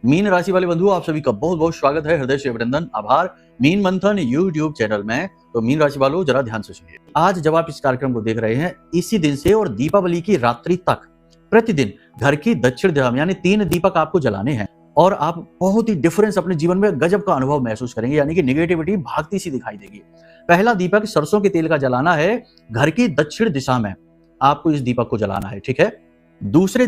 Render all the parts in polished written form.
Mean राशि वाले बंधुओं, आप सभी का बहुत बहुत स्वागत है। हृदय से अभिनंदन, आभार मीन मंथन यूट्यूब चैनल में। तो मीन राशि वालों, जरा ध्यान से सुनिए। आज जब आप इस कार्यक्रम को देख रहे हैं, इसी दिन से और दीपावली की रात्रि तक प्रतिदिन घर की दक्षिण दिशा में यानी 3 दीपक आपको जलाने हैं और आप बहुत ही डिफरेंस अपने जीवन में गजब का अनुभव महसूस करेंगे, यानी कि निगेटिविटी भागती सी दिखाई देगी। पहला दीपक सरसों के तेल का जलाना है, घर की दक्षिण दिशा में आपको इस दीपक को जलाना है, ठीक है। दूसरा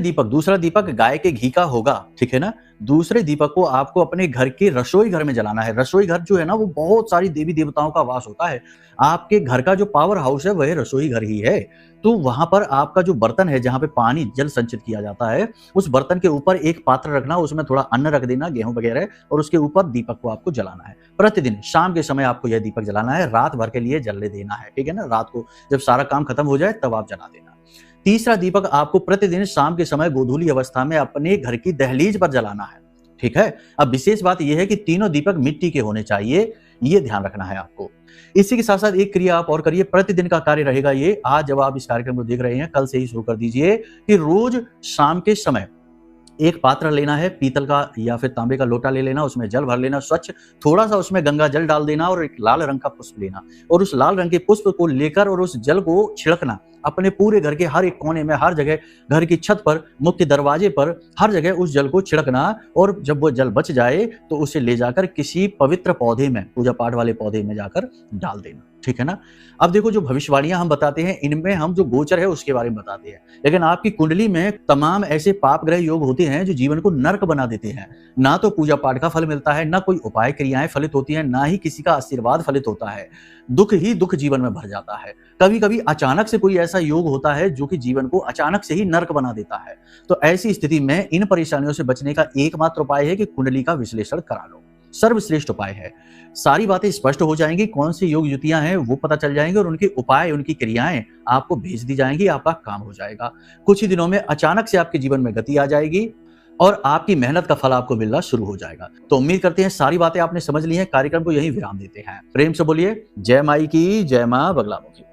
दीपक गाय के घी का होगा, ठीक है ना। दूसरे दीपक को आपको अपने घर के रसोई घर में जलाना है। रसोई घर जो है ना, वो बहुत सारी देवी देवताओं का वास होता है। आपके घर का जो पावर हाउस है वह रसोई घर ही है। तो वहां पर आपका जो बर्तन है, जहां पे पानी जल संचित किया जाता है, उस बर्तन के ऊपर एक पात्र रखना, उसमें थोड़ा अन्न रख देना, गेहूं वगैरह, और उसके ऊपर दीपक को आपको जलाना है। प्रतिदिन शाम के समय आपको यह दीपक जलाना है, रात भर के लिए जलने देना है, ठीक है ना। रात को जब सारा काम खत्म हो जाए तब आप जला देना। तीसरा दीपक आपको प्रतिदिन शाम के समय गोधूली अवस्था में अपने घर की दहलीज पर जलाना है, ठीक है। अब विशेष बात यह है कि तीनों दीपक मिट्टी के होने चाहिए, ये ध्यान रखना है आपको। इसी के साथ साथ एक क्रिया आप और करिए, प्रतिदिन का कार्य रहेगा ये। आज जब आप इस कार्यक्रम को देख रहे हैं, कल से ही शुरू कर दीजिए कि रोज शाम के समय एक पात्र लेना है, पीतल का या फिर तांबे का लोटा ले लेना, उसमें जल भर लेना स्वच्छ, थोड़ा सा उसमें गंगा जल डाल देना और एक लाल रंग का पुष्प लेना, और उस लाल रंग के पुष्प को लेकर और उस जल को छिड़कना अपने पूरे घर के हर एक कोने में, हर जगह, घर की छत पर, मुख्य दरवाजे पर, हर जगह उस जल को छिड़कना। और जब वो जल बच जाए तो उसे ले जाकर किसी पवित्र पौधे में, पूजा पाठ वाले पौधे में जाकर डाल देना, ठीक है ना। अब देखो, जो भविष्यवाणियां हम बताते हैं, इनमें हम जो गोचर है उसके बारे में बताते हैं, लेकिन आपकी कुंडली में तमाम ऐसे पाप ग्रह योग होते हैं जो जीवन को नर्क बना देते हैं। ना तो पूजा पाठ का फल मिलता है, ना कोई उपाय क्रियाएं फलित होती हैं, ना ही किसी का आशीर्वाद फलित होता है। दुख ही दुख जीवन में भर जाता है। कभी कभी अचानक से कोई ऐसा योग होता है जो कि जीवन को अचानक से ही नर्क बना देता है। तो ऐसी स्थिति में इन परेशानियों से बचने का एकमात्र उपाय है कि कुंडली का विश्लेषण करा लो। सर्वश्रेष्ठ उपाय है। सारी बातें स्पष्ट हो जाएंगी, कौन सी योग युतियां हैं वो पता चल जाएंगे, और उनके उपाय, उनकी क्रियाएं आपको भेज दी जाएंगी, आपका काम हो जाएगा। कुछ ही दिनों में अचानक से आपके जीवन में गति आ जाएगी और आपकी मेहनत का फल आपको मिलना शुरू हो जाएगा। तो उम्मीद करते हैं सारी बातें आपने समझ ली हैं। कार्यक्रम को यहीं विराम देते हैं। प्रेम से बोलिए जय माई की, जय मां बगलामुखी।